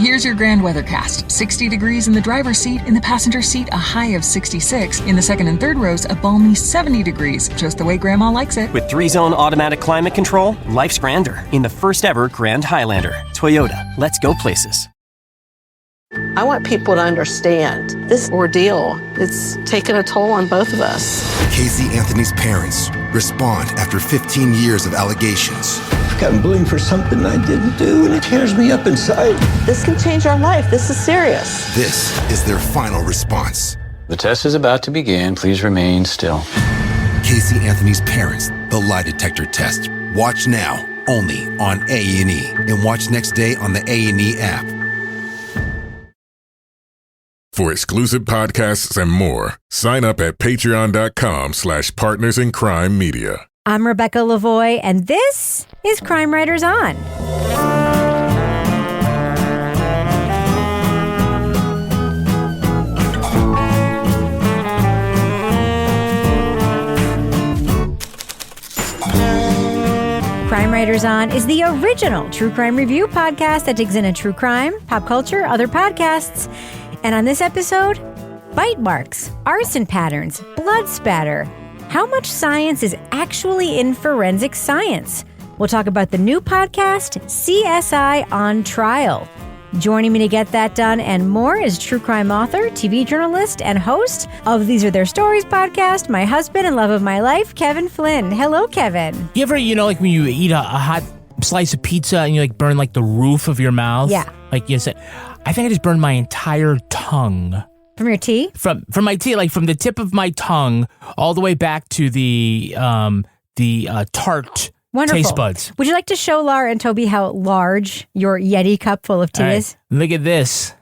Here's your grand weathercast. 60 degrees in the driver's seat. In the passenger seat, a high of 66. In the second and third rows, a balmy 70 degrees. Just the way Grandma likes it. With 3-zone automatic climate control, life's grander in the first ever Grand Highlander. Toyota, let's go places. I want people to understand this ordeal. It's taken a toll on both of us. Casey Anthony's parents respond after 15 years of allegations. I've gotten blamed for something I didn't do, and it tears me up inside. This can change our life. This is serious. This is their final response. The test is about to begin. Please remain still. Casey Anthony's parents, the lie detector test. Watch now, only on A&E. And watch next day on the A&E app. For exclusive podcasts and more, sign up at patreon.com/partnersincrimemedia. I'm Rebecca Lavoie, and this is Crime Writers On. Crime Writers On is the original true crime review podcast that digs into true crime, pop culture, other podcasts. And on this episode, bite marks, arson patterns, blood spatter. How much science is actually in forensic science? We'll talk about the new podcast, CSI on Trial. Joining me to get that done and more is true crime author, TV journalist, and host of These Are Their Stories podcast, my husband and love of my life, Kevin Flynn. Hello, Kevin. You ever, like when you eat a hot slice of pizza and you burn the roof of your mouth? Yeah. You said, I think I just burned my entire tongue. From your teeth? From my teeth, from the tip of my tongue all the way back to the tart Wonderful. Taste buds. Would you like to show Laura and Toby how large your Yeti cup full of tea is? Look at this.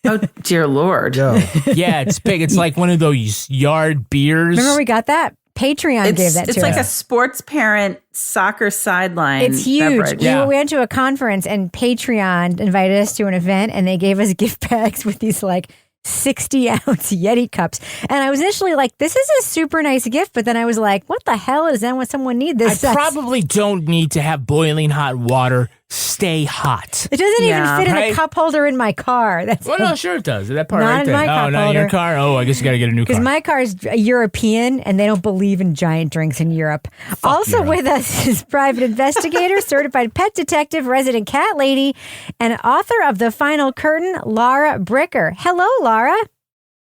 Oh, dear Lord. Yeah, it's big. It's like one of those yard beers. Remember we got that? Patreon gave that to us. It's like a sports parent soccer sideline. It's huge. Beverage. We went to a conference and Patreon invited us to an event and they gave us gift bags with these 60-ounce Yeti cups. And I was initially like, this is a super nice gift. But then I was like, what the hell is that when someone need this? I probably don't need to have boiling hot water stay hot. It doesn't even fit in a cup holder in my car. No, sure it does. That part not right in there. my cup not holder. in your car? Oh, I guess you got to get a new car. Because my car is European and they don't believe in giant drinks in Europe. Also Europe. with us is private investigator, certified pet detective, resident cat lady, and author of The Final Curtain, Laura Bricker. Hello, Laura.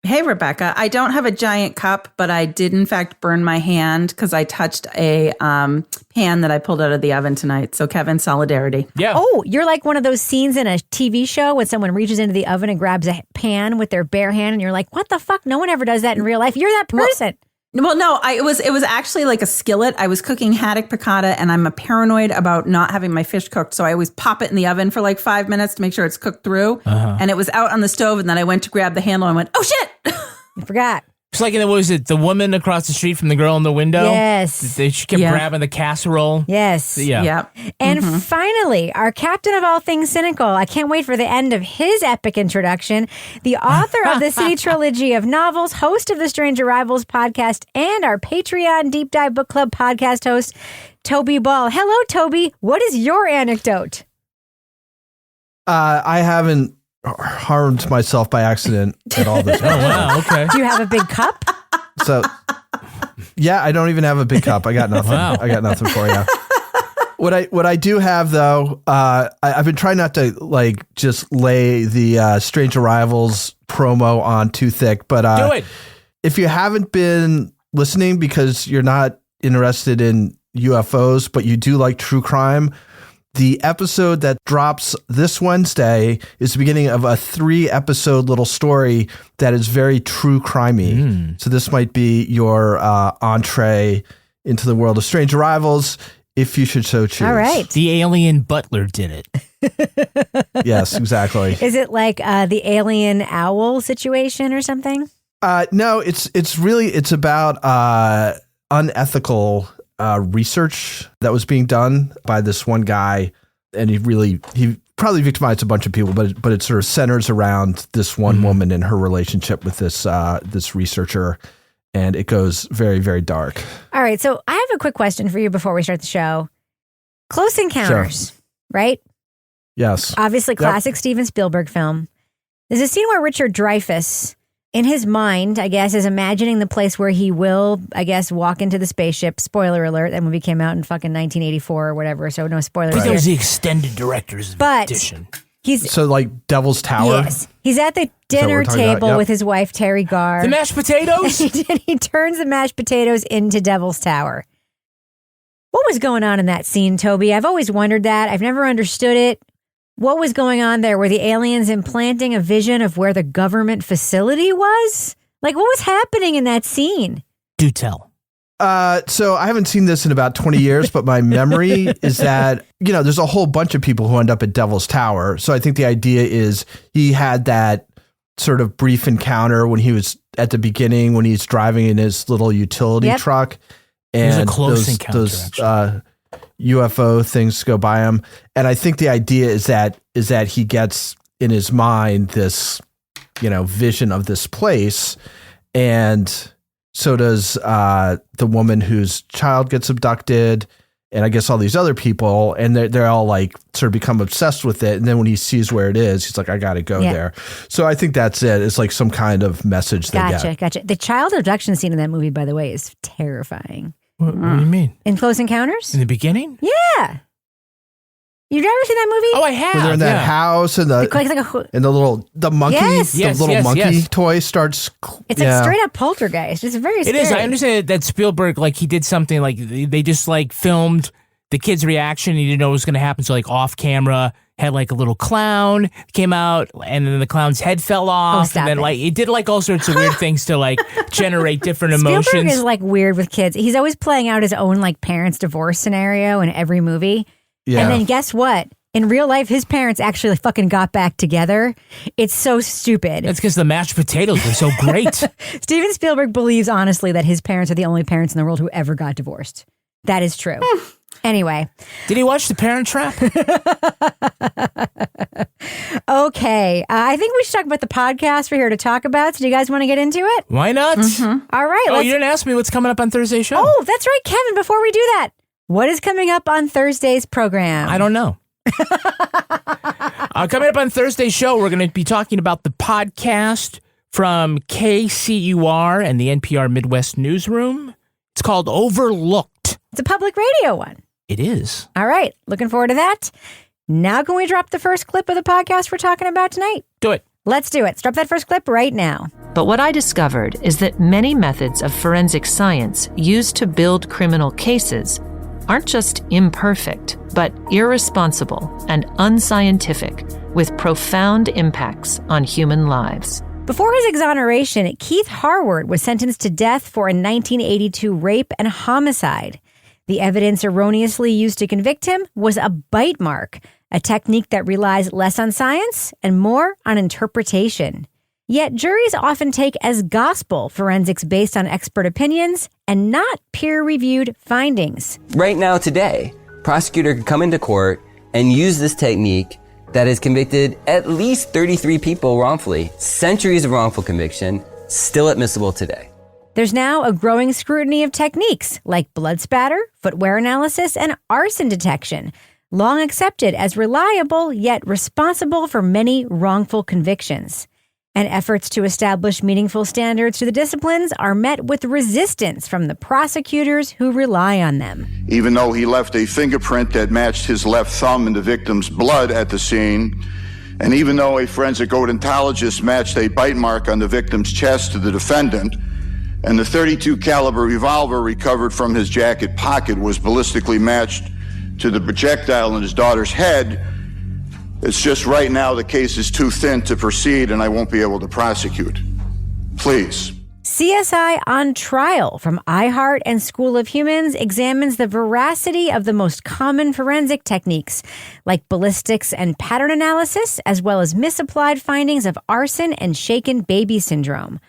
Hey, Rebecca. I don't have a giant cup, but I did, in fact, burn my hand because I touched a pan that I pulled out of the oven tonight. So, Kevin, solidarity. Yeah. Oh, you're like one of those scenes in a TV show when someone reaches into the oven and grabs a pan with their bare hand, and you're like, what the fuck? No one ever does that in real life. You're that person. Well, no, it was actually like a skillet. I was cooking haddock piccata, and I'm paranoid about not having my fish cooked. So I always pop it in the oven for 5 minutes to make sure it's cooked through. And it was out on the stove, and then I went to grab the handle and went, oh, shit! I forgot. It's like, was it the woman across the street from the girl in the window? Yes. She kept grabbing the casserole. Yes. Yeah. Yep. And finally, our captain of all things cynical. I can't wait for the end of his epic introduction. The author of the City Trilogy of novels, host of the Strange Arrivals podcast, and our Patreon Deep Dive Book Club podcast host, Toby Ball. Hello, Toby. What is your anecdote? I haven't harmed myself by accident at all this time. Oh, wow. Okay. Do you have a big cup? So, yeah, I don't even have a big cup. I got nothing. Wow. I got nothing for you. What I do have though, I've been trying not to just lay the Strange Arrivals promo on too thick, but do it. If you haven't been listening because you're not interested in UFOs, but you do like true crime, the episode that drops this Wednesday is the beginning of a 3-episode little story that is very true crimey. So this might be your entree into the world of Strange Arrivals, if you should so choose. All right. The alien butler did it. Yes, exactly. Is it like the alien owl situation or something? No, it's about unethical research that was being done by this one guy, and he probably victimized a bunch of people, but it sort of centers around this one woman and her relationship with this researcher, and it goes very, very dark. All right, so I have a quick question for you before we start the show. Close Encounters, right? Yes. Obviously, classic Steven Spielberg film. There's a scene where Richard Dreyfuss, in his mind, I guess, is imagining the place where he will, I guess, walk into the spaceship. Spoiler alert, that movie came out in fucking 1984 or whatever, so no spoilers. That was the extended director's edition. So like Devil's Tower? Yes. He's at the dinner table with his wife, Terry Garr. The mashed potatoes? He turns the mashed potatoes into Devil's Tower. What was going on in that scene, Toby? I've always wondered that. I've never understood it. What was going on there? Were the aliens implanting a vision of where the government facility was? Like, what was happening in that scene? Do tell. So I haven't seen this in about 20 years, but my memory is that, there's a whole bunch of people who end up at Devil's Tower. So I think the idea is he had that sort of brief encounter when he was at the beginning, when he's driving in his little utility truck. And it was a close encounter, those UFO things go by him. And I think the idea is that he gets in his mind this, vision of this place. And so does the woman whose child gets abducted, and I guess all these other people, and they're all like sort of become obsessed with it. And then when he sees where it is, he's like, I got to go there. So I think that's it. It's like some kind of message they get. Gotcha. The child abduction scene in that movie, by the way, is terrifying. What do you mean? In Close Encounters? In the beginning? Yeah. You've never seen that movie? Oh, I have. When they're in that house and the monkey, monkey toy starts. It's like straight up poltergeist. It's very scary. It is. I understand that Spielberg, like, he did something like they just like filmed the kid's reaction. He didn't know what was going to happen. So like off camera, had like a little clown came out, and then the clown's head fell off, and then like it did like all sorts of weird things to like generate different emotions. Spielberg is like weird with kids. He's always playing out his own like parents' divorce scenario in every movie. Yeah. And then guess what? In real life, his parents actually fucking got back together. It's so stupid. That's because the mashed potatoes were so great. Steven Spielberg believes honestly that his parents are the only parents in the world who ever got divorced. That is true. Anyway. Did he watch The Parent Trap? Okay. I think we should talk about the podcast we're here to talk about. So do you guys want to get into it? Why not? Mm-hmm. All right. Oh, you didn't ask me what's coming up on Thursday's show. Oh, that's right, Kevin. Before we do that, what is coming up on Thursday's program? I don't know. Coming up on Thursday's show, we're going to be talking about the podcast from KCUR and the NPR Midwest Newsroom. It's called Overlooked. It's a public radio one. It is. All right. Looking forward to that. Now can we drop the first clip of the podcast we're talking about tonight? Do it. Let's do it. Let's drop that first clip right now. But what I discovered is that many methods of forensic science used to build criminal cases aren't just imperfect, but irresponsible and unscientific, with profound impacts on human lives. Before his exoneration, Keith Harward was sentenced to death for a 1982 rape and homicide. The evidence erroneously used to convict him was a bite mark, a technique that relies less on science and more on interpretation. Yet juries often take as gospel forensics based on expert opinions and not peer-reviewed findings. Right now, today, prosecutor could come into court and use this technique that has convicted at least 33 people wrongfully. Centuries of wrongful conviction, still admissible today. There's now a growing scrutiny of techniques like blood spatter, footwear analysis, and arson detection, long accepted as reliable yet responsible for many wrongful convictions. And efforts to establish meaningful standards to the disciplines are met with resistance from the prosecutors who rely on them. Even though he left a fingerprint that matched his left thumb in the victim's blood at the scene, and even though a forensic odontologist matched a bite mark on the victim's chest to the defendant, and the .32 caliber revolver recovered from his jacket pocket was ballistically matched to the projectile in his daughter's head, it's just right now the case is too thin to proceed and I won't be able to prosecute. Please. CSI on Trial from iHeart and School of Humans examines the veracity of the most common forensic techniques like ballistics and pattern analysis, as well as misapplied findings of arson and shaken baby syndrome.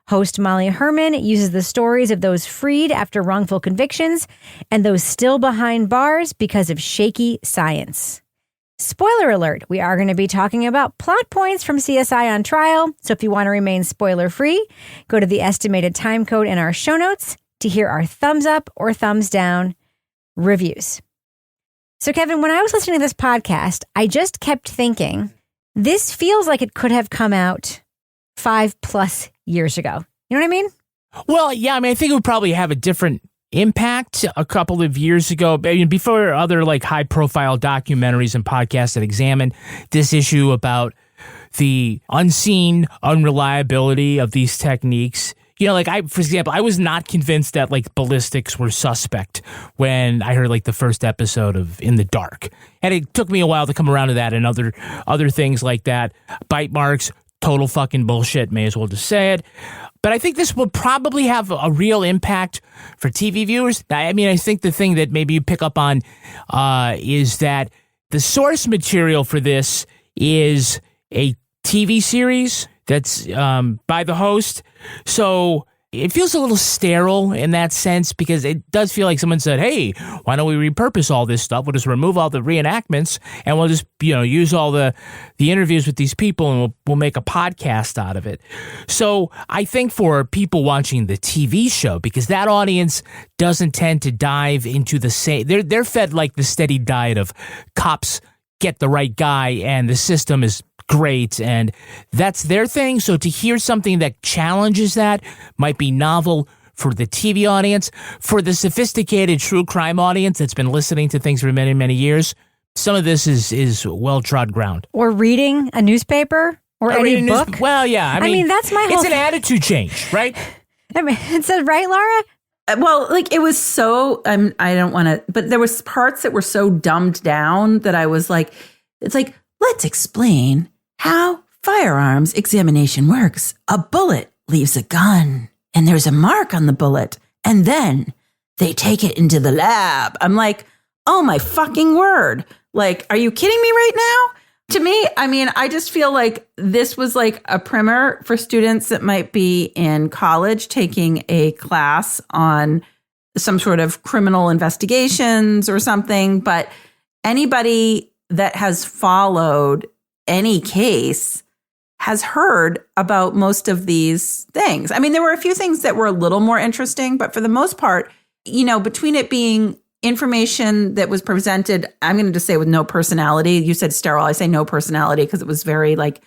Host Molly Hermann uses the stories of those freed after wrongful convictions and those still behind bars because of shaky science. Spoiler alert, we are going to be talking about plot points from CSI on Trial, so if you want to remain spoiler-free, go to the estimated time code in our show notes to hear our thumbs up or thumbs down reviews. So, Kevin, when I was listening to this podcast, I just kept thinking, this feels like it could have come out 5+ years ago. You know what I mean? Well, yeah, I mean, I think it would probably have a different impact a couple of years ago, before other like high profile documentaries and podcasts that examine this issue about the unseen unreliability of these techniques. You know, like for example, I was not convinced that like ballistics were suspect when I heard like the first episode of In the Dark. And it took me a while to come around to that and other things like that. Bite marks, total fucking bullshit, may as well just say it. But I think this will probably have a real impact for TV viewers. I mean, I think the thing that maybe you pick up on is that the source material for this is a TV series that's by the host. So it feels a little sterile in that sense, because it does feel like someone said, hey, why don't we repurpose all this stuff? We'll just remove all the reenactments and we'll just, use all the interviews with these people and we'll make a podcast out of it. So I think for people watching the TV show, because that audience doesn't tend to dive into the same, they're fed like the steady diet of cops get the right guy and the system is great, and that's their thing. So to hear something that challenges that might be novel for the TV audience. For the sophisticated true crime audience that's been listening to things for many, many years, some of this is well-trod ground. Or reading a newspaper or any book. Well, yeah. I mean, that's my whole It's an attitude change, right? I mean, it said, right, Laura? Well, like it was so, I don't want to, but there was parts that were so dumbed down that I was like, it's like, let's explain how firearms examination works. A bullet leaves a gun and there's a mark on the bullet and then they take it into the lab. I'm like, oh my fucking word. Like, are you kidding me right now? To me, I mean, I just feel like this was like a primer for students that might be in college taking a class on some sort of criminal investigations or something. But anybody that has followed any case has heard about most of these things. I mean, there were a few things that were a little more interesting, but for the most part, between it being information that was presented, I'm going to just say with no personality. You said sterile. I say no personality because it was very like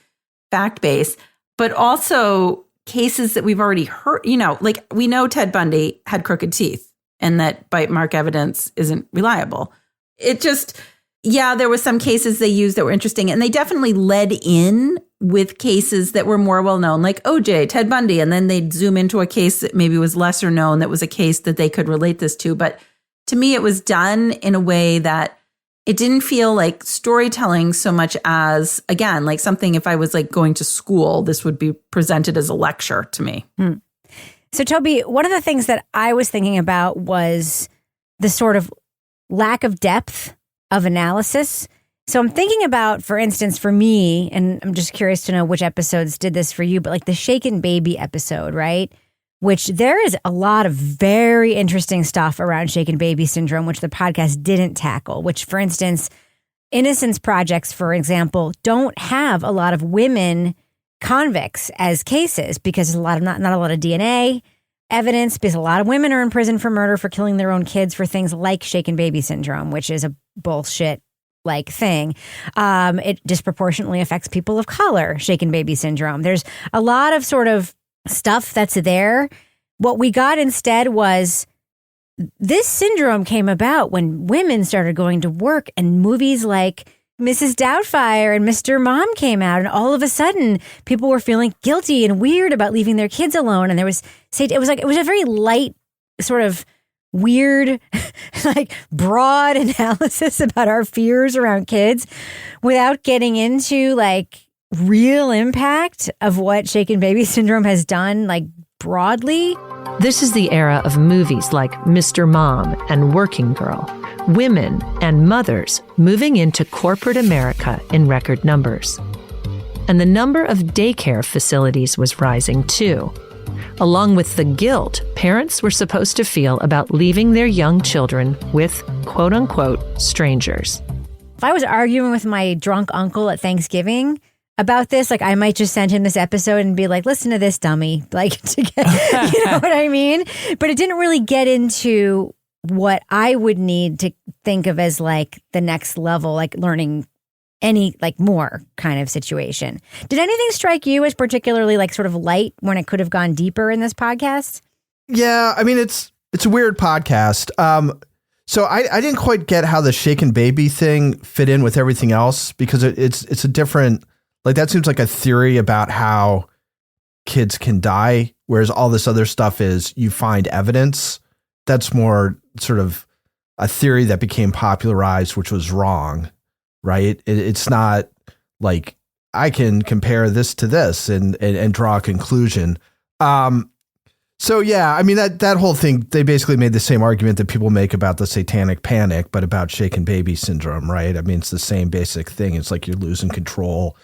fact-based, but also cases that we've already heard, like we know Ted Bundy had crooked teeth and that bite mark evidence isn't reliable. It just, there was some cases they used that were interesting, and they definitely led in with cases that were more well-known, like OJ, Ted Bundy, and then they'd zoom into a case that maybe was lesser known that was a case that they could relate this to. But to me, it was done in a way that it didn't feel like storytelling so much as, again, like something if I was like going to school, this would be presented as a lecture to me. So, Toby, one of the things that I was thinking about was the sort of lack of depth of analysis. So I'm thinking about, for instance, for me, and I'm just curious to know which episodes did this for you, but like the Shaken Baby episode, right? Which there is a lot of very interesting stuff around Shaken Baby syndrome, which the podcast didn't tackle, which, for instance, Innocence Projects, for example, don't have a lot of women convicts as cases because there's not a lot of DNA evidence, because a lot of women are in prison for murder, for killing their own kids, for things like Shaken Baby syndrome, which is a bullshit like thing. It disproportionately affects people of color, Shaken Baby syndrome. There's a lot of sort of stuff that's there. What we got instead was this syndrome came about when women started going to work, and movies like Mrs. Doubtfire and Mr. Mom came out, and all of a sudden people were feeling guilty and weird about leaving their kids alone. And it was a very light, sort of weird, like broad analysis about our fears around kids without getting into like real impact of what Shaken Baby syndrome has done, like broadly. This is the era of movies like Mr. Mom and Working Girl, women and mothers moving into corporate America in record numbers. And the number of daycare facilities was rising too, along with the guilt parents were supposed to feel about leaving their young children with quote-unquote strangers. If I was arguing with my drunk uncle at Thanksgiving about this, like I might just send him this episode and be like, listen to this dummy, like to get, you know what I mean? But it didn't really get into what I would need to think of as like the next level, like learning any like more kind of situation. Did anything strike you as particularly like sort of light when it could have gone deeper in this podcast? Yeah, I mean, it's a weird podcast. So I didn't quite get how the shaken baby thing fit in with everything else, because it's a different, like that seems like a theory about how kids can die, whereas all this other stuff is you find evidence. That's more sort of a theory that became popularized, which was wrong, right? It's not like I can compare this to this and draw a conclusion. So yeah, I mean that whole thing, they basically made the same argument that people make about the satanic panic, but about shaken baby syndrome, right? I mean, it's the same basic thing. It's like you're losing control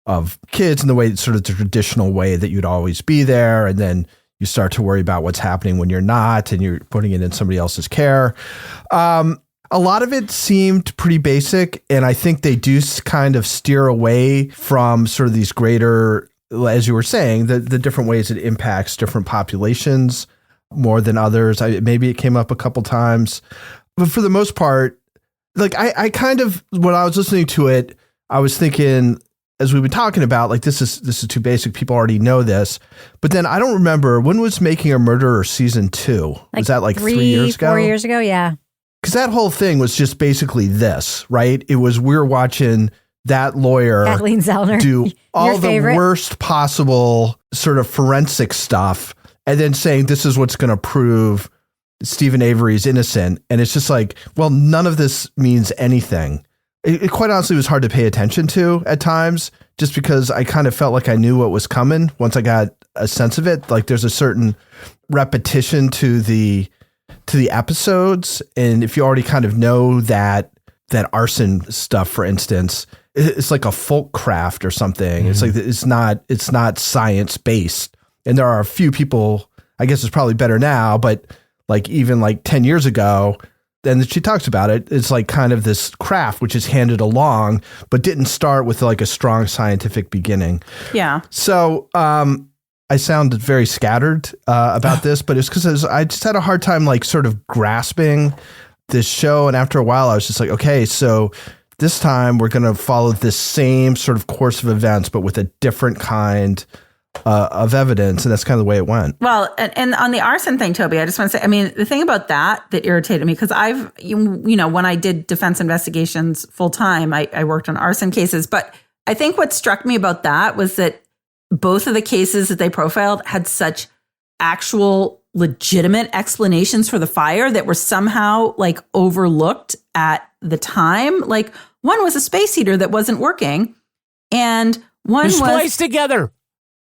of kids in the way, sort of the traditional way that you'd always be there. And then you start to worry about what's happening when you're not, and you're putting it in somebody else's care. A lot of it seemed pretty basic. And I think they do kind of steer away from sort of these greater, as you were saying, the different ways it impacts different populations more than others. Maybe it came up a couple times, but for the most part, like I kind of, when I was listening to it, I was thinking, as we've been talking about, like this is too basic. People already know this. But then I don't remember, when was Making a Murderer season 2? Was that like 3 years ago? 4 years ago, yeah. Because that whole thing was just basically this, right? It was, we're watching that lawyer Kathleen Zellner, do all the favorite? worst possible sort of forensic stuff, and then saying this is what's going to prove Stephen Avery's innocent. And it's just like, well, none of this means anything. It quite honestly was hard to pay attention to at times, just because I kind of felt like I knew what was coming once I got a sense of it. Like there's a certain repetition to the episodes. And if you already kind of know that arson stuff, for instance, it's like a folk craft or something. Mm-hmm. It's like, it's not science based. And there are a few people, I guess it's probably better now, but like even like 10 years ago, and she talks about it, it's like kind of this craft which is handed along, but didn't start with like a strong scientific beginning. Yeah. So I sounded very scattered about this, but it's because I just had a hard time like sort of grasping this show. And after a while, I was just like, okay, so this time we're going to follow this same sort of course of events, but with a different kind of evidence. And that's kind of the way it went. Well, and on the arson thing, Toby, I just want to say, I mean, the thing about that irritated me, because when I did defense investigations full time, I worked on arson cases. But I think what struck me about that was that both of the cases that they profiled had such actual legitimate explanations for the fire that were somehow like overlooked at the time. Like one was a space heater that wasn't working, and one was spliced together.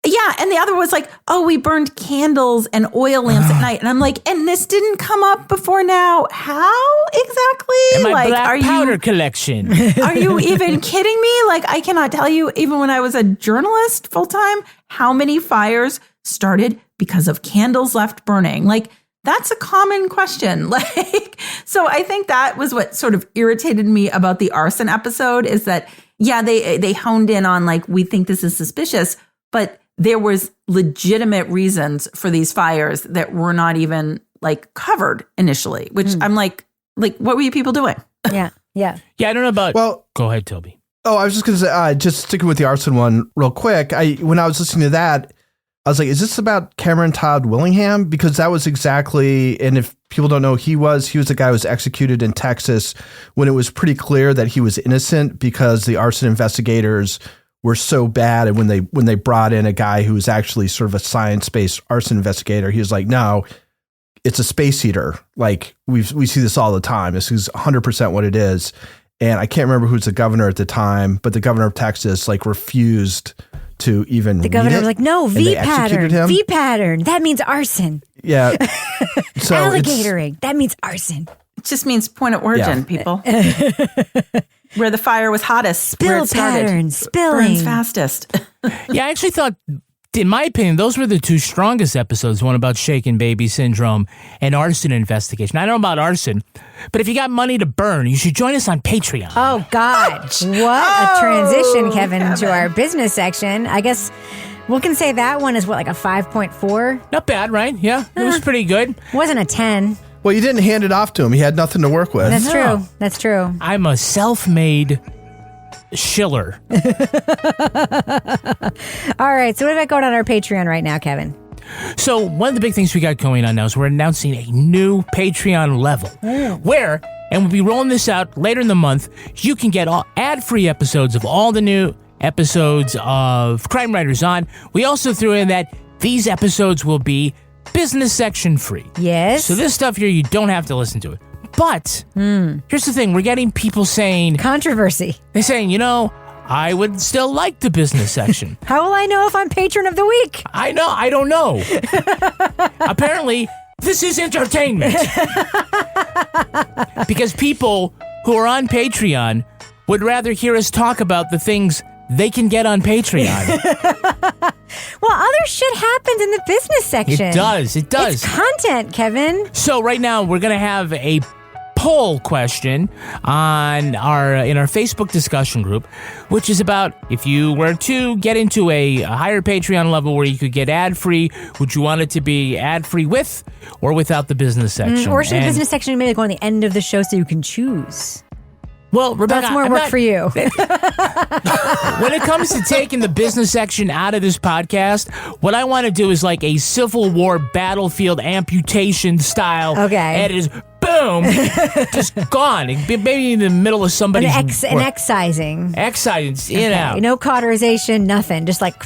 Yeah, and the other was like, oh, we burned candles and oil lamps at night. And I'm like, and this didn't come up before now. How exactly? And my like, black powder collection. Are you even kidding me? Like, I cannot tell you, even when I was a journalist full time, how many fires started because of candles left burning. Like, that's a common question. Like, so I think that was what sort of irritated me about the arson episode, is that, yeah, they honed in on like, we think this is suspicious, but there was legitimate reasons for these fires that were not even like covered initially, which I'm like, what were you people doing? Yeah. Yeah, I don't know about. Well, go ahead, Toby. Oh, I was just going to say, just sticking with the arson one real quick. When I was listening to that, I was like, is this about Cameron Todd Willingham? Because that was exactly, and if people don't know, he was the guy who was executed in Texas when it was pretty clear that he was innocent, because the arson investigators were so bad. And when they brought in a guy who was actually sort of a science-based arson investigator, he was like, no, it's a space heater. Like we see this all the time. This is 100% what it is. And I can't remember who's the governor at the time, but the governor of Texas like refused to even the governor read it, was like, no, V pattern. That means arson. Yeah. So alligatoring. That means arson. It just means point of origin, people. Where the fire was hottest. Spill pattern. Spilling. Burns fastest. Yeah, I actually thought, in my opinion, those were the two strongest episodes, one about shaken baby syndrome and arson investigation. I don't know about arson, but if you got money to burn, you should join us on Patreon. Oh, God. What a transition, Kevin, to our business section. I guess we can say that one is what, like a 5.4? Not bad, right? Yeah, it was pretty good. Wasn't a 10. Well, you didn't hand it off to him. He had nothing to work with. That's true. That's true. I'm a self-made Schiller. All right. So what about going on our Patreon right now, Kevin? So one of the big things we got going on now is we're announcing a new Patreon level where, and we'll be rolling this out later in the month, you can get all ad-free episodes of all the new episodes of Crime Writers On. We also threw in that these episodes will be business section free. Yes. So this stuff here, you don't have to listen to it. But here's the thing. We're getting people saying... Controversy. They're saying, I would still like the business section. How will I know if I'm patron of the week? I know. I don't know. Apparently, this is entertainment. Because people who are on Patreon would rather hear us talk about the things they can get on Patreon. Well, other shit happens in the business section. It does. It's content, Kevin. So right now, we're going to have a poll question on in our Facebook discussion group, which is about if you were to get into a higher Patreon level where you could get ad-free, would you want it to be ad-free with or without the business section? Or should the business section maybe go on the end of the show so you can choose? Well, Rebecca, that's more work for you. When it comes to taking the business section out of this podcast, what I want to do is like a Civil War battlefield amputation style. Okay. And it is boom, just gone. Maybe in the middle of somebody's an excising. Excising, in out. No cauterization, nothing. Just like...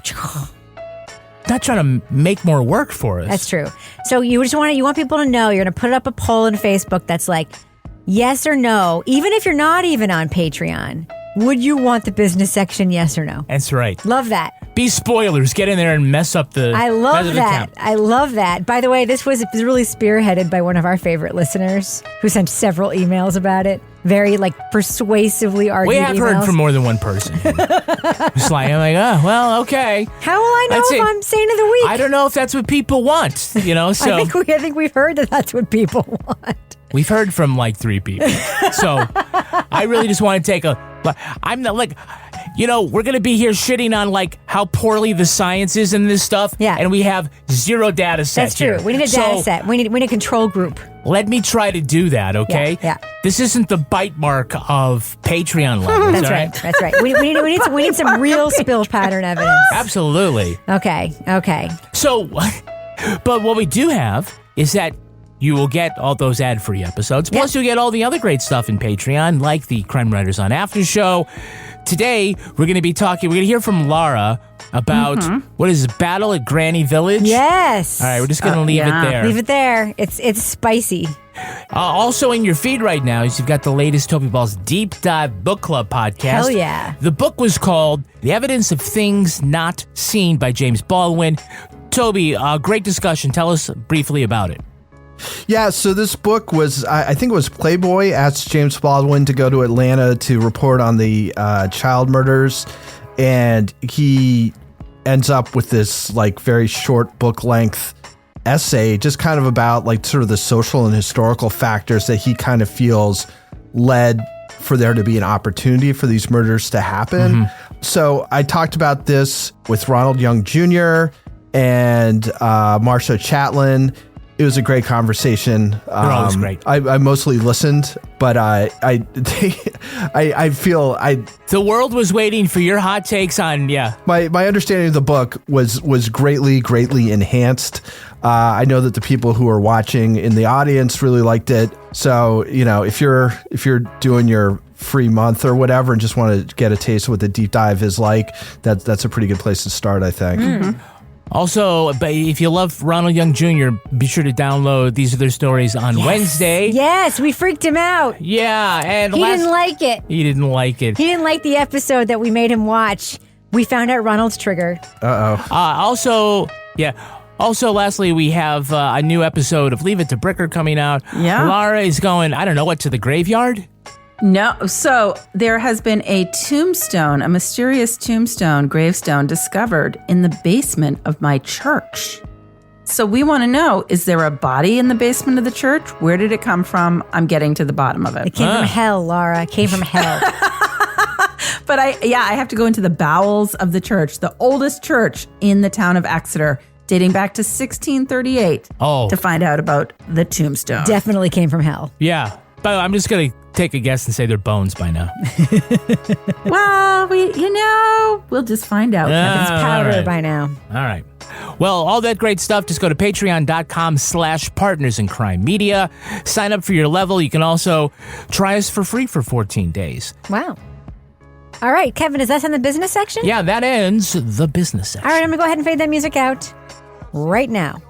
Not trying to make more work for us. That's true. So you want people to know, you're going to put up a poll on Facebook that's like, yes or no, even if you're not even on Patreon, would you want the business section, yes or no? That's right. Love that. Be spoilers. Get in there and mess up the... I love that. I love that. By the way, this was really spearheaded by one of our favorite listeners who sent several emails about it. Very, persuasively argued We have emails. heard from more than one person. It's like, I'm like, oh, well, okay. How will I know if I'm Saint of the Week? I don't know if that's what people want, So I think we've heard that that's what people want. We've heard from 3 people. So I really just want to take I'm not we're going to be here shitting on how poorly the science is in this stuff. Yeah. And we have zero data sets. That's true. Here. We need a data set. We need a control group. Let me try to do that, okay? Yeah. This isn't the bite mark of Patreon levels. That's right. That's right. We need some real spill pattern evidence. Absolutely. Okay. So, but what we do have is that you will get all those ad-free episodes. Plus, you'll get all the other great stuff in Patreon, like the Crime Writers On After Show. Today, we're going to hear from Laura about, what is it, Battle at Granny Village? Yes. All right, we're just going to leave it there. Leave it there. It's spicy. Also in your feed right now is you've got the latest Toby Ball's Deep Dive Book Club podcast. Hell yeah. The book was called The Evidence of Things Not Seen by James Baldwin. Toby, great discussion. Tell us briefly about it. Yeah, so this book was, I think it was Playboy asked James Baldwin to go to Atlanta to report on the child murders, and he ends up with this very short book length essay just kind of about sort of the social and historical factors that he kind of feels led for there to be an opportunity for these murders to happen. So I talked about this with Ronald Young Jr. and Marsha Chatelain. It was a great conversation. They're always great. I mostly listened, but I feel the world was waiting for your hot takes on My understanding of the book was greatly enhanced. I know that the people who are watching in the audience really liked it. So if you're doing your free month or whatever and just want to get a taste of what the deep dive is like, that's a pretty good place to start, I think. Also, if you love Ronald Young Jr., be sure to download These Are Their Stories on Wednesday. Yes, we freaked him out. Yeah, and he didn't like it. He didn't like it. He didn't like the episode that we made him watch. We found out Ronald's trigger. Also, lastly, we have a new episode of Leave It to Bricker coming out. Yeah. Laura is going, I don't know, to the graveyard? No. So there has been a mysterious gravestone discovered in the basement of my church. So we want to know, is there a body in the basement of the church? Where did it come from? I'm getting to the bottom of it. It came from hell, Laura. It came from hell. But I have to go into the bowels of the church, the oldest church in the town of Exeter. dating back to 1638 Oh. to find out about the tombstone. Definitely came from hell. Yeah. But I'm just going to take a guess and say they're bones by now. Well, we'll just find out. Kevin's powder right. by now. All right. Well, all that great stuff, just go to patreon.com/partnersincrimemedia. Sign up for your level. You can also try us for free for 14 days. Wow. All right, Kevin, is that in the business section? Yeah, that ends the business section. All right, I'm going to go ahead and fade that music out right now.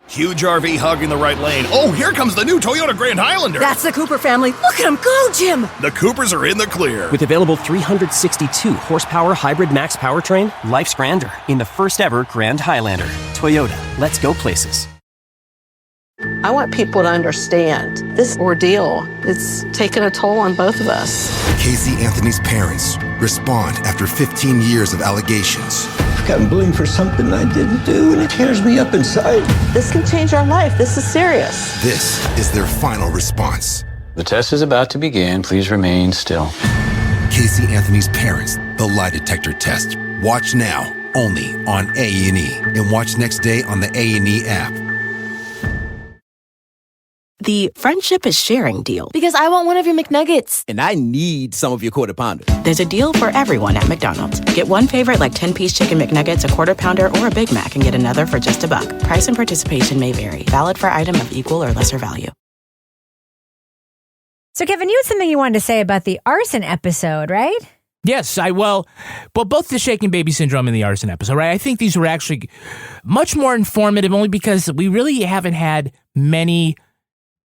Huge RV hogging the right lane. Oh, here comes the new Toyota Grand Highlander. That's the Cooper family. Look at them go, Jim. The Coopers are in the clear. With available 362 horsepower hybrid max powertrain, life's grander in the first ever Grand Highlander. Toyota, let's go places. I want people to understand this ordeal, it's taken a toll on both of us. Casey Anthony's parents respond after 15 years of allegations. I've gotten blamed for something I didn't do, and it tears me up inside. This can change our life. This is serious. This is their final response. The test is about to begin. Please remain still. Casey Anthony's parents, the lie detector test. Watch now, only on A&E. And watch next day on the A&E app. The friendship is sharing deal. Because I want one of your McNuggets. And I need some of your Quarter Pounder. There's a deal for everyone at McDonald's. Get one favorite like 10-piece chicken McNuggets, a Quarter Pounder, or a Big Mac and get another for just $1. Price and participation may vary. Valid for item of equal or lesser value. So, Kevin, you had something you wanted to say about the arson episode, right? Yes, well, both the shaken baby syndrome and the arson episode, right? I think these were actually much more informative only because we really haven't had many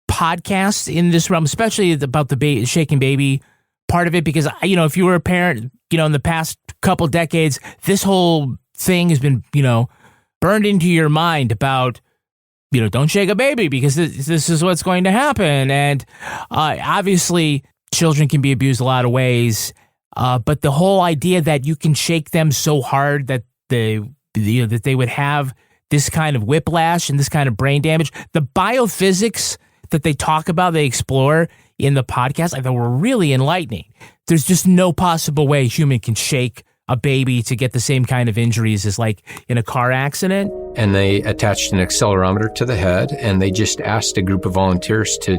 podcasts in this realm, especially about the shaken baby part of it, because, if you were a parent, in the past couple decades, this whole thing has been, burned into your mind about, don't shake a baby because this is what's going to happen. And obviously, children can be abused a lot of ways, but the whole idea that you can shake them so hard that that they would have this kind of whiplash and this kind of brain damage, the biophysics that they talk about, they explore in the podcast, I thought were really enlightening. There's just no possible way a human can shake a baby to get the same kind of injuries as like in a car accident. And they attached an accelerometer to the head, and they just asked a group of volunteers to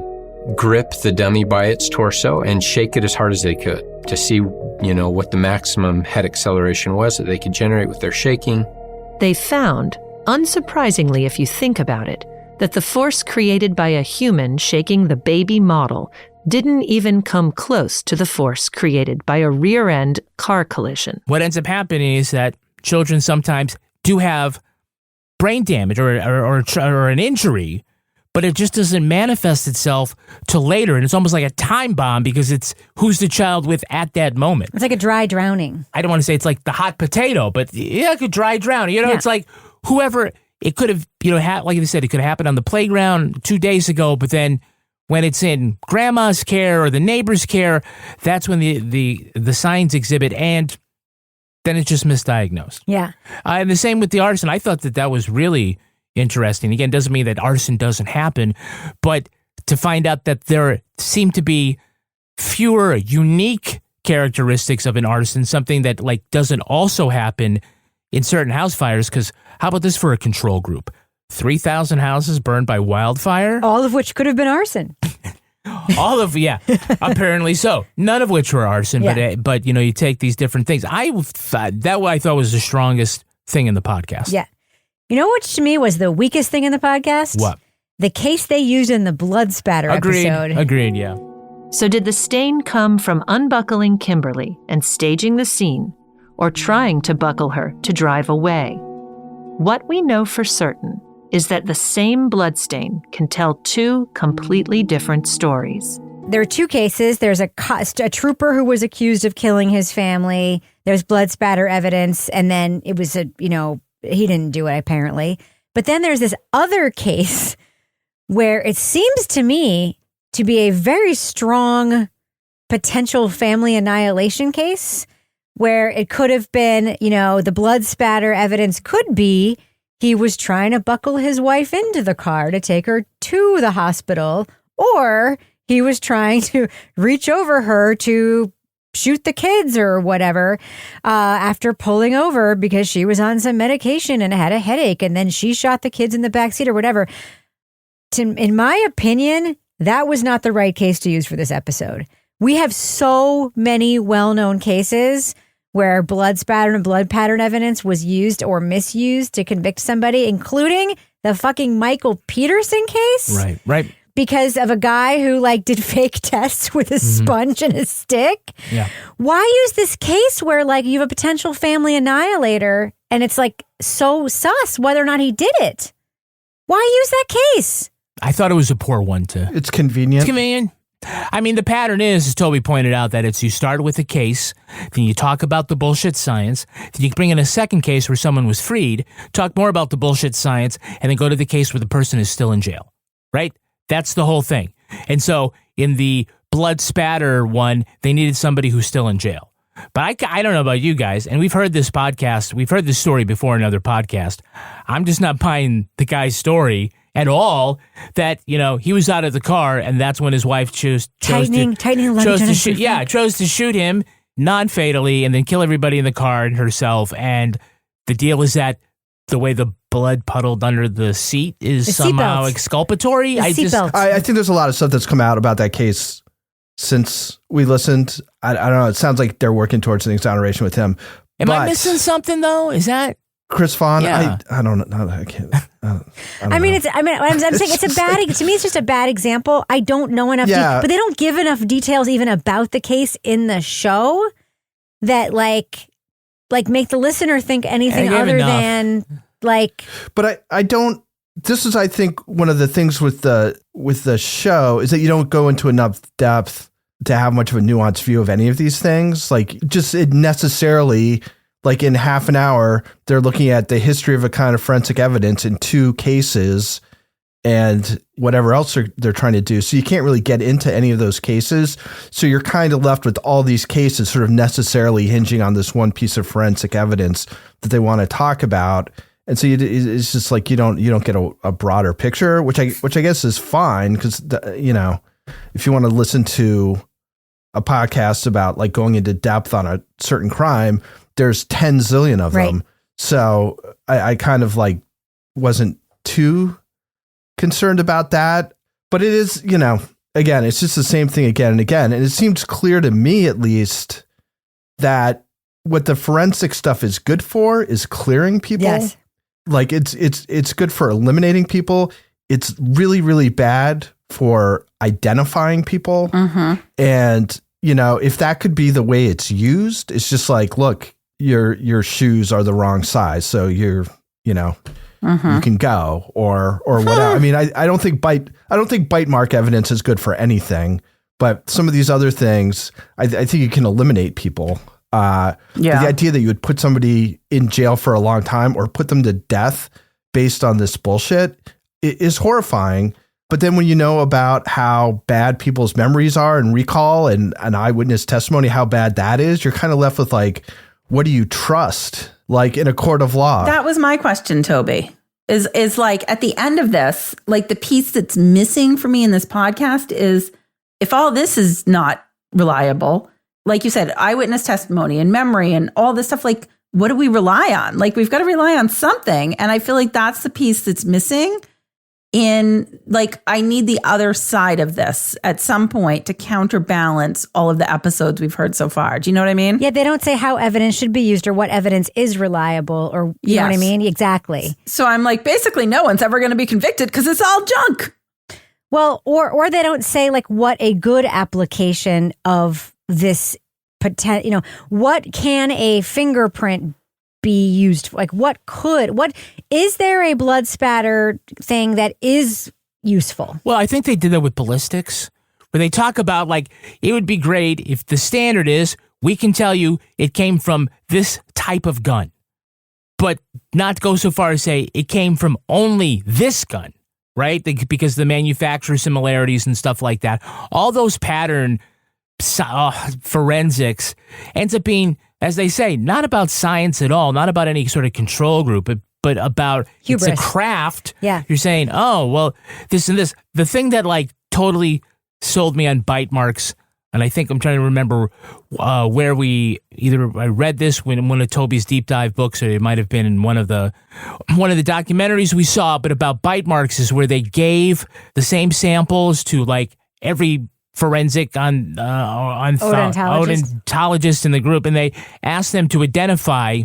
grip the dummy by its torso and shake it as hard as they could to see, what the maximum head acceleration was that they could generate with their shaking. They found, unsurprisingly if you think about it, that the force created by a human shaking the baby model didn't even come close to the force created by a rear-end car collision. What ends up happening is that children sometimes do have brain damage or an injury, but it just doesn't manifest itself till later, and it's almost like a time bomb because it's who's the child with at that moment. It's like a dry drowning. I don't want to say it's like the hot potato, but yeah, like a dry drowning. It's like whoever... It could have, like you said, it could have happened on the playground 2 days ago, but then when it's in grandma's care or the neighbor's care, that's when the signs exhibit, and then it's just misdiagnosed. Yeah. And the same with the arson. I thought that was really interesting. Again, doesn't mean that arson doesn't happen, but to find out that there seem to be fewer unique characteristics of an arson, something that doesn't also happen in certain house fires, because how about this for a control group? 3,000 houses burned by wildfire? All of which could have been arson. Apparently so. None of which were arson, but you take these different things. I thought was the strongest thing in the podcast. Yeah. You know what to me was the weakest thing in the podcast? What? The case they used in the blood spatter episode. Agreed, yeah. So did the stain come from unbuckling Kimberly and staging the scene, or trying to buckle her to drive away? What we know for certain is that the same bloodstain can tell two completely different stories. There are two cases. There's a trooper who was accused of killing his family. There's blood spatter evidence, and then it was he didn't do it apparently. But then there's this other case where it seems to me to be a very strong potential family annihilation case, where it could have been, the blood spatter evidence could be he was trying to buckle his wife into the car to take her to the hospital, or he was trying to reach over her to shoot the kids or whatever after pulling over because she was on some medication and had a headache, and then she shot the kids in the backseat or whatever. In my opinion, that was not the right case to use for this episode. We have so many well-known cases where blood spatter and blood pattern evidence was used or misused to convict somebody, including the fucking Michael Peterson case. Right. Because of a guy who did fake tests with a sponge and a stick. Yeah. Why use this case where you have a potential family annihilator and it's so sus whether or not he did it? Why use that case? I thought it was a poor one to. It's convenient. It's convenient. I mean, the pattern is, as Toby pointed out, that it's you start with a case, then you talk about the bullshit science, then you bring in a second case where someone was freed, talk more about the bullshit science, and then go to the case where the person is still in jail, right? That's the whole thing. And so in the blood spatter one, they needed somebody who's still in jail. But I don't know about you guys, and we've heard this story before in another podcast. I'm just not buying the guy's story at all, that, he was out of the car and that's when his wife chose to shoot him non-fatally and then kill everybody in the car and herself. And the deal is that the way the blood puddled under the seat is somehow exculpatory. I think there's a lot of stuff that's come out about that case since we listened. I don't know. It sounds like they're working towards an exoneration with him. Am I missing something though? Is that Chris Vaughn? Yeah. I don't know. I can't. I'm saying it's a bad. To me, it's just a bad example. I don't know enough, but they don't give enough details even about the case in the show that make the listener think anything other than But I don't. This is, I think, one of the things with the show is that you don't go into enough depth to have much of a nuanced view of any of these things. It necessarily. In half an hour, they're looking at the history of a kind of forensic evidence in 2 cases and whatever else they're trying to do. So you can't really get into any of those cases. So you're kind of left with all these cases sort of necessarily hinging on this one piece of forensic evidence that they want to talk about. And so it's just you don't get a broader picture, which I guess is fine because, if you want to listen to a podcast about going into depth on a certain crime, there's 10 zillion of them. So I kind of wasn't too concerned about that, but it is, again, it's just the same thing again and again. And it seems clear to me, at least, that what the forensic stuff is good for is clearing people. Yes. It's good for eliminating people. It's really, really bad for identifying people. Mm-hmm. And, if that could be the way it's used, it's just look, your shoes are the wrong size, so you can go or whatever. I mean, I don't think bite mark evidence is good for anything, but some of these other things, I think you can eliminate people. The idea that you would put somebody in jail for a long time or put them to death based on this bullshit is horrifying. But then when you know about how bad people's memories are and recall and an eyewitness testimony, how bad that is, you're kind of left with what do you trust? In a court of law? That was my question, Toby. Is at the end of this, the piece that's missing for me in this podcast is if all this is not reliable, like you said, eyewitness testimony and memory and all this stuff, what do we rely on? We've got to rely on something. And I feel that's the piece that's missing. I need the other side of this at some point to counterbalance all of the episodes we've heard so far. Do you know what I mean? Yeah, they don't say how evidence should be used or what evidence is reliable or you know what I mean? Exactly. So I'm basically no one's ever going to be convicted because it's all junk. Well, or they don't say what a good application of this potential, what can a fingerprint be used for? What is there a blood spatter thing that is useful? Well, I think they did that with ballistics, where they talk about it would be great if the standard is we can tell you it came from this type of gun, but not go so far as say it came from only this gun, right? Because the manufacturer similarities and stuff like that. All those pattern forensics ends up being, as they say, not about science at all, not about any sort of control group, but about hubris. It's a craft. Yeah. You're saying, oh, well, this and this. The thing that totally sold me on bite marks and I think I'm trying to remember where I read this in one of Toby's deep dive books, or it might have been in one of the documentaries we saw, but about bite marks is where they gave the same samples to like every forensic odontologist in the group, and they asked them to identify,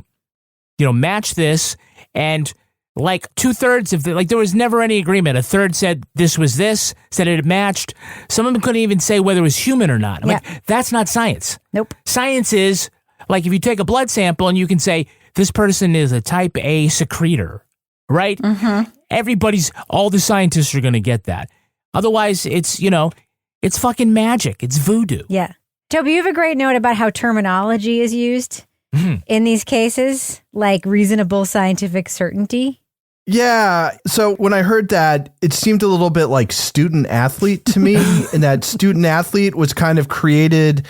match this, and like 2/3 of there was never any agreement. A third said this was this, said it matched. Some of them couldn't even say whether it was human or not. I'm like, that's not science. Nope. Science is like if you take a blood sample and you can say this person is a type A secretor, right? Mm-hmm. All the scientists are going to get that. Otherwise, it's fucking magic. It's voodoo. Yeah. Toby, you have a great note about how terminology is used in these cases, like reasonable scientific certainty. Yeah. So when I heard that, it seemed a little bit like student athlete to me. And that student athlete was kind of created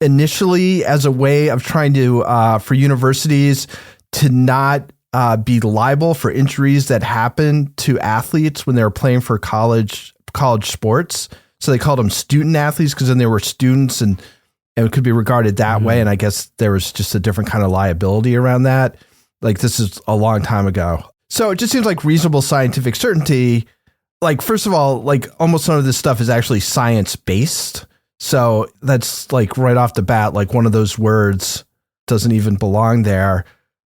initially as a way of trying to, for universities to not be liable for injuries that happen to athletes when they were playing for college sports. So they called them student athletes because then they were students and it could be regarded that way. And I guess there was just a different kind of liability around that. Like this is a long time ago. So it just seems like reasonable scientific certainty. Like, first of all, like almost none of this stuff is actually science based. So that's like right off the bat, like one of those words doesn't even belong there.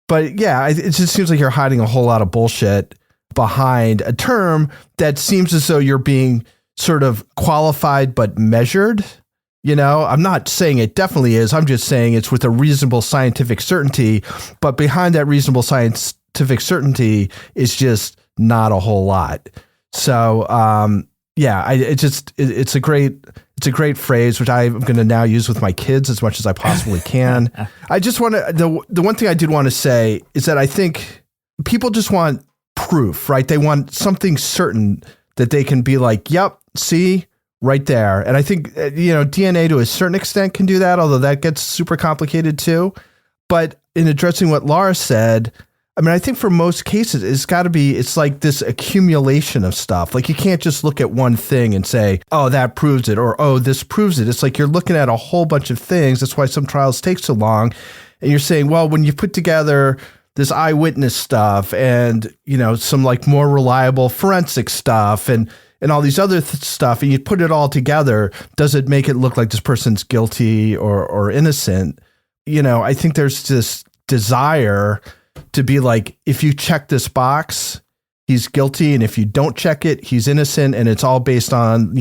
But yeah, it just seems like you're hiding a whole lot of bullshit behind a term that seems as though you're being sort of qualified but measured. I'm not saying it definitely is. I'm just saying it's with a reasonable scientific certainty, but behind that reasonable scientific certainty is just not a whole lot. So, it's a great phrase, which I'm going to now use with my kids as much as I possibly can. I just want to, the one thing I did want to say is that I think people just want proof, right? They want something certain that they can be like, yep, see, right there. And I think, DNA to a certain extent can do that, although that gets super complicated too. But in addressing what Laura said, I mean, I think for most cases, it's like this accumulation of stuff. Like you can't just look at one thing and say, oh, that proves it, or, oh, this proves it. It's like you're looking at a whole bunch of things. That's why some trials take so long. And you're saying, well, when you put together this eyewitness stuff and, some like more reliable forensic stuff and all these other stuff, and you put it all together, does it make it look like this person's guilty or innocent? I think there's this desire to be like, if you check this box, he's guilty, and if you don't check it, he's innocent, and it's all based on,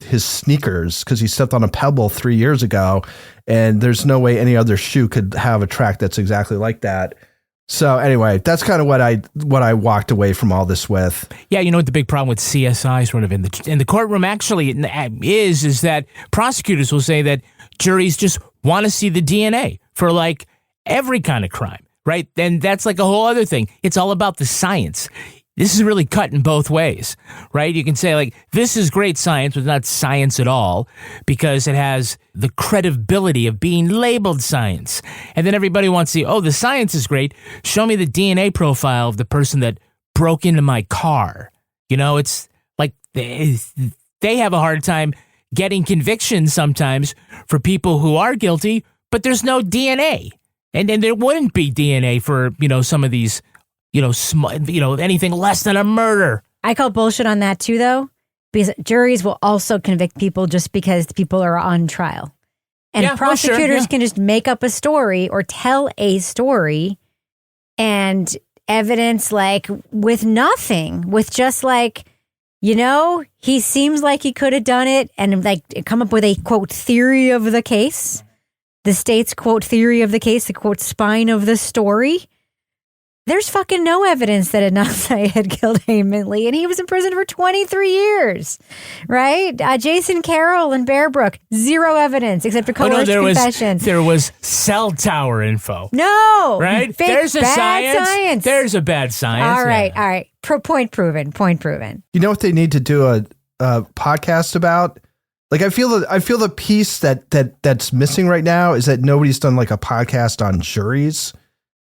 his sneakers because he stepped on a pebble 3 years ago, and there's no way any other shoe could have a track that's exactly like that. So anyway, that's kind of what I walked away from all this with. Yeah, what the big problem with CSI sort of in the courtroom actually is that prosecutors will say that juries just want to see the DNA for like every kind of crime, right? Then that's like a whole other thing. It's all about the science. This is really cut in both ways, right? You can say like, this is great science, but not science at all because it has the credibility of being labeled science. And then everybody wants to see, oh, the science is great. Show me the DNA profile of the person that broke into my car. It's like they have a hard time getting convictions sometimes for people who are guilty, but there's no DNA. And then there wouldn't be DNA for, some of these anything less than a murder. I call bullshit on that too, though, because juries will also convict people just because the people are on trial. And prosecutors can just make up a story or tell a story and evidence like with nothing, with just like, he seems like he could have done it and like come up with a quote theory of the case, the state's quote theory of the case, the quote spine of the story. There's fucking no evidence that Adnan Syed had killed Haymon Lee, and he was in prison for 23 years, right? Jason Carroll and Bear Brook, zero evidence except for coerced confession. There was cell tower info. No, right? Fake, there's a science. There's a bad science. All right. Point proven. You know what they need to do a podcast about? Like I feel the piece that's missing right now is that nobody's done like a podcast on juries.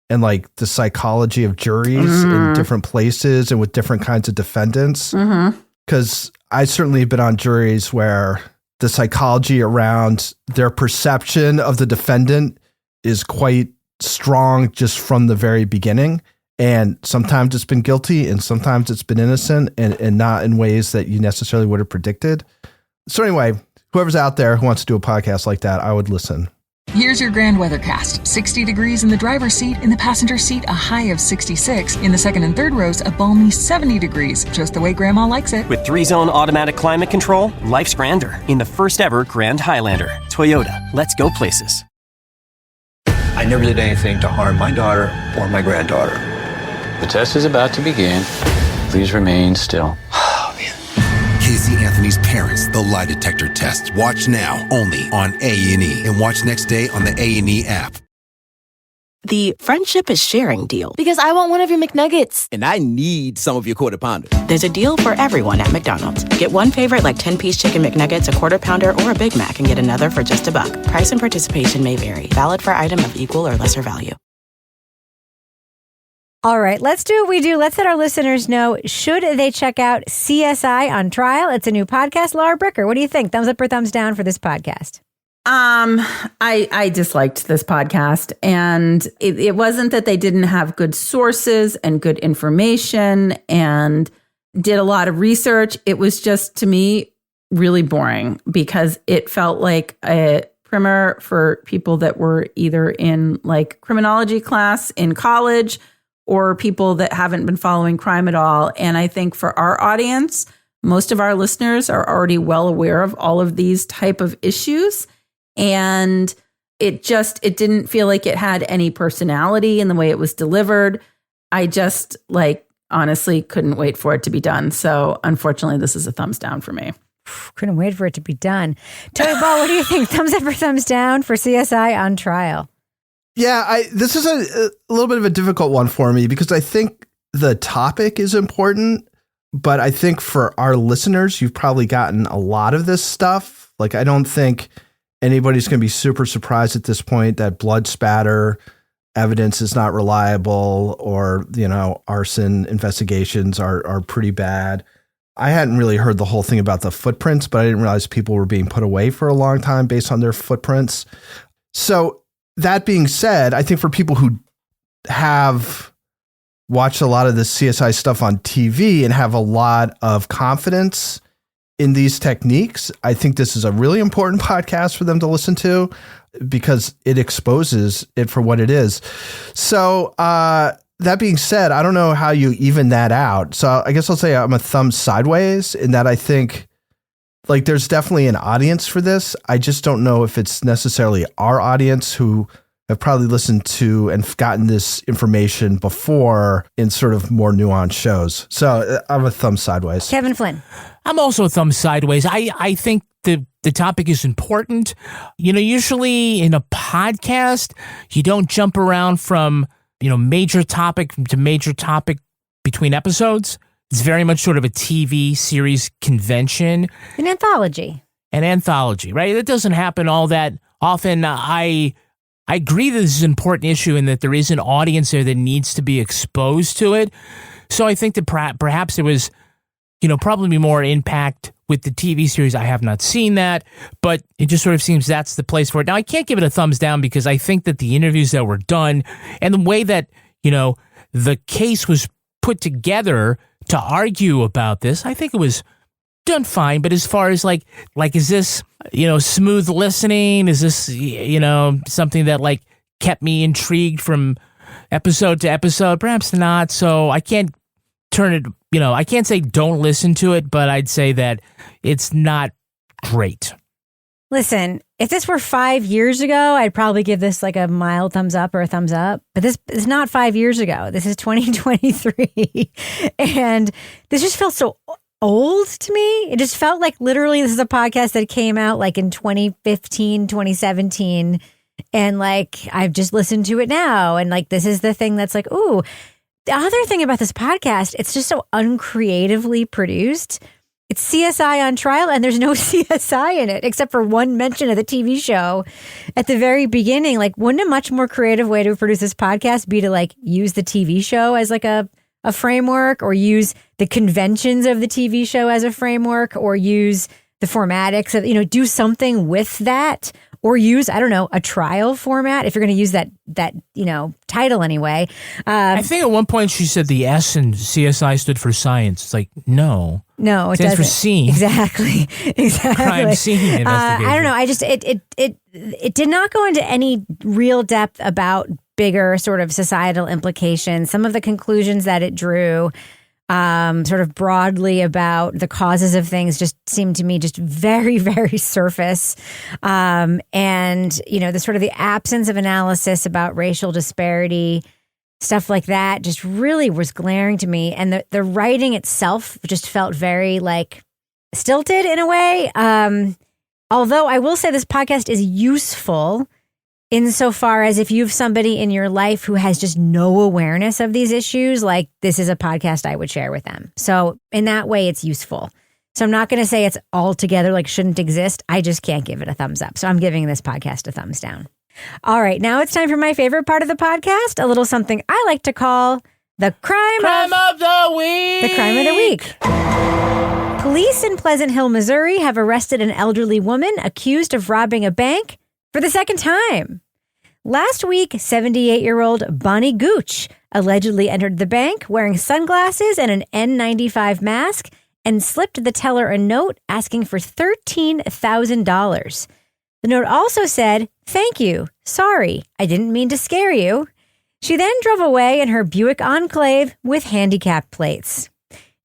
And like the psychology of juries in different places and with different kinds of defendants. Because I certainly have been on juries where the psychology around their perception of the defendant is quite strong just from the very beginning. And sometimes it's been guilty and sometimes it's been innocent and not in ways that you necessarily would have predicted. So anyway, whoever's out there who wants to do a podcast like that, I would listen. Here's your grand weathercast. 60 degrees in the driver's seat. In the passenger seat, a high of 66. In the second and third rows, a balmy 70 degrees. Just the way Grandma likes it. With 3-zone automatic climate control, life's grander in the first ever Grand Highlander. Toyota, let's go places. I never did anything to harm my daughter or my granddaughter. The test is about to begin. Please remain still. Casey Anthony's Parents, the lie detector test. Watch now, only on A&E. And watch next day on the A&E app. The friendship is sharing deal. Because I want one of your McNuggets. And I need some of your Quarter Pounder. There's a deal for everyone at McDonald's. Get one favorite like 10-piece chicken McNuggets, a Quarter Pounder, or a Big Mac and get another for just $1. Price and participation may vary. Valid for item of equal or lesser value. All right, let's do what we do. Let's let our listeners know, should they check out CSI on Trial? It's a new podcast. Laura Bricker, what do you think? Thumbs up or thumbs down for this podcast? I disliked this podcast, and it wasn't that they didn't have good sources and good information and did a lot of research. It was just, to me, really boring because it felt like a primer for people that were either in like criminology class in college or people that haven't been following crime at all. And I think for our audience, most of our listeners are already well aware of all of these type of issues. And it didn't feel like it had any personality in the way it was delivered. I just honestly couldn't wait for it to be done. So unfortunately, this is a thumbs down for me. Couldn't wait for it to be done. Tony Ball, what do you think? Thumbs up or thumbs down for CSI on Trial? Yeah, this is a little bit of a difficult one for me because I think the topic is important, but I think for our listeners, you've probably gotten a lot of this stuff. I don't think anybody's going to be super surprised at this point that blood spatter evidence is not reliable or, arson investigations are pretty bad. I hadn't really heard the whole thing about the footprints, but I didn't realize people were being put away for a long time based on their footprints. So that being said, I think for people who have watched a lot of the CSI stuff on TV and have a lot of confidence in these techniques, I think this is a really important podcast for them to listen to because it exposes it for what it is. So that being said, I don't know how you even that out. So I guess I'll say I'm a thumb sideways in that I think there's definitely an audience for this. I just don't know if it's necessarily our audience who have probably listened to and gotten this information before in sort of more nuanced shows. So I'm a thumb sideways. Kevin Flynn. I'm also a thumb sideways. I think the topic is important. Usually in a podcast, you don't jump around from, major topic to major topic between episodes. It's very much sort of a TV series convention. An anthology. Right? It doesn't happen all that often. I agree that this is an important issue and that there is an audience there that needs to be exposed to it. So I think that perhaps there was, probably more impact with the TV series. I have not seen that, but it just sort of seems that's the place for it. Now, I can't give it a thumbs down because I think that the interviews that were done and the way that, the case was put together to argue about this, I think it was done fine. But as far as is this, smooth listening? Is this, something that kept me intrigued from episode to episode? Perhaps not. So I can't turn it, I can't say don't listen to it, but I'd say that it's not great. Listen, if this were 5 years ago, I'd probably give this a mild thumbs up or a thumbs up. But this is not 5 years ago. This is 2023. And this just felt so old to me. It just felt like literally this is a podcast that came out in 2015, 2017. And I've just listened to it now. And this is the thing that's ooh. The other thing about this podcast, it's just so uncreatively produced. It's CSI on Trial, and there's no CSI in it, except for one mention of the TV show at the very beginning. Wouldn't a much more creative way to produce this podcast be to use the TV show as a framework, or use the conventions of the TV show as a framework, or use the formatics of, do something with that, or use, I don't know, a trial format if you're going to use that title anyway. I think at one point she said the S in CSI stood for science. It's like, no. No, it stands doesn't. for scene. Exactly. Crime scene investigation. I don't know. I just it did not go into any real depth about bigger sort of societal implications. Some of the conclusions that it drew, sort of broadly about the causes of things, just seemed to me just very, very surface. And the sort of the absence of analysis about racial disparity, stuff like that, just really was glaring to me. And the writing itself just felt very like stilted in a way. Although I will say this podcast is useful insofar as if you have somebody in your life who has just no awareness of these issues, like this is a podcast I would share with them. So in that way, it's useful. So I'm not going to say it's altogether like shouldn't exist. I just can't give it a thumbs up. So I'm giving this podcast a thumbs down. All right, now it's time for my favorite part of the podcast, a little something I like to call the crime of the week. The crime of the week. Police in Pleasant Hill, Missouri have arrested an elderly woman accused of robbing a bank for the second time. Last week, 78-year-old Bonnie Gooch allegedly entered the bank wearing sunglasses and an N95 mask and slipped the teller a note asking for $13,000. The note also said, "Thank you. Sorry, I didn't mean to scare you." She then drove away in her Buick Enclave with handicap plates.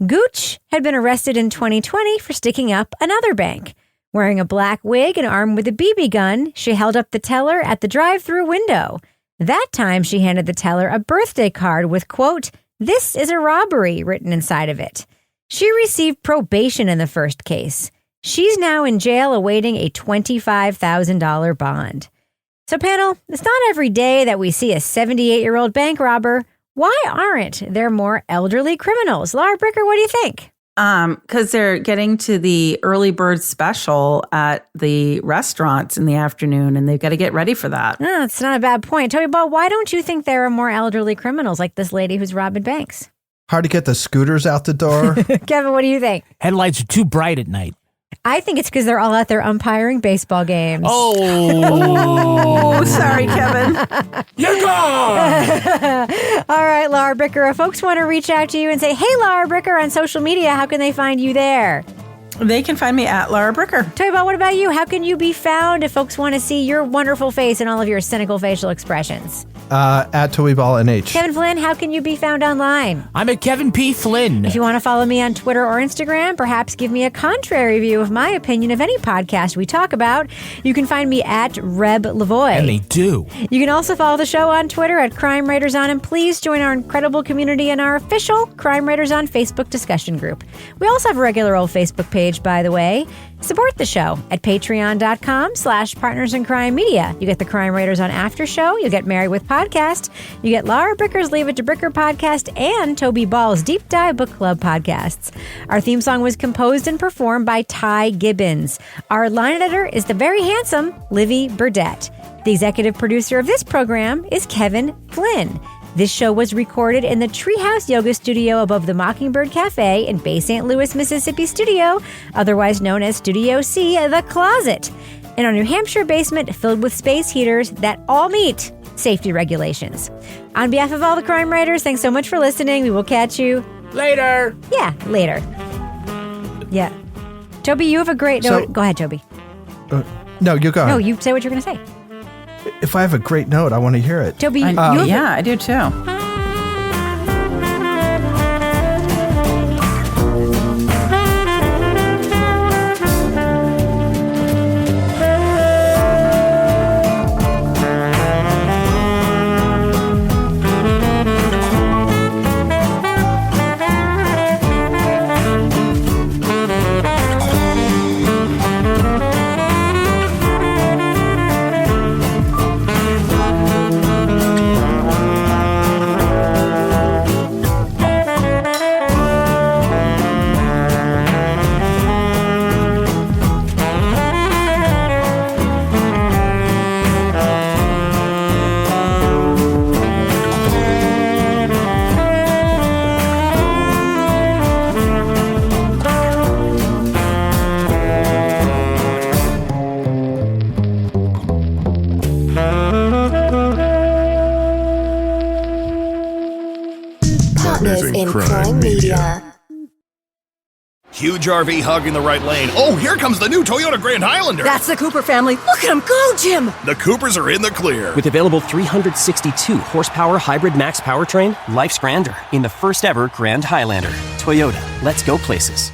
Gooch had been arrested in 2020 for sticking up another bank. Wearing a black wig and armed with a BB gun, she held up the teller at the drive-thru window. That time, she handed the teller a birthday card with, quote, "This is a robbery," written inside of it. She received probation in the first case. She's now in jail awaiting a $25,000 bond. So, panel, it's not every day that we see a 78-year-old bank robber. Why aren't there more elderly criminals? Laura Bricker, what do you think? Because they're getting to the early bird special at the restaurants in the afternoon, and they've got to get ready for that. No, it's not a bad point. Toby Ball, why don't you think there are more elderly criminals like this lady who's robbing banks? Hard to get the scooters out the door. Kevin, what do you think? Headlights are too bright at night. I think it's because they're all out there umpiring baseball games. Oh, sorry, Kevin. You're gone. All right, Laura Bricker. If folks want to reach out to you and say, "Hey, Laura Bricker," on social media, how can they find you there? They can find me at Laura Bricker. Toby Ball, what about you? How can you be found if folks want to see your wonderful face and all of your cynical facial expressions? At Toby Ball NH. Kevin Flynn, how can you be found online? I'm at Kevin P. Flynn. If you want to follow me on Twitter or Instagram, perhaps give me a contrary view of my opinion of any podcast we talk about, you can find me at Reb Lavoie. And they do. You can also follow the show on Twitter at Crime Writers On, and please join our incredible community in our official Crime Writers On Facebook discussion group. We also have a regular old Facebook page, by the way. Support the show at patreon.com/Partners in Crime Media. You get the Crime Writers On After Show. You get Married with Podcast. You get Laura Bricker's Leave It to Bricker podcast and Toby Ball's Deep Dive Book Club podcasts. Our theme song was composed and performed by Ty Gibbons. Our line editor is the very handsome Livy Burdett. The executive producer of this program is Kevin Flynn. This show was recorded in the Treehouse Yoga Studio above the Mockingbird Cafe in Bay St. Louis, Mississippi studio, otherwise known as Studio C, The Closet, in our New Hampshire basement filled with space heaters that all meet safety regulations. On behalf of all the crime writers, thanks so much for listening. We will catch you later. Yeah, later. Yeah. Toby, you have a great note. Go ahead, Toby. No, you go ahead. No, you say what you're going to say. If I have a great note, I want to hear it. Toby, I do too. Partners in Crime Media. Huge RV hogging the right lane. Oh, here comes the new Toyota Grand Highlander. That's the Cooper family. Look at them go, Jim. The Coopers are in the clear. With available 362 horsepower hybrid max powertrain, life's grander in the first ever Grand Highlander. Toyota, let's go places.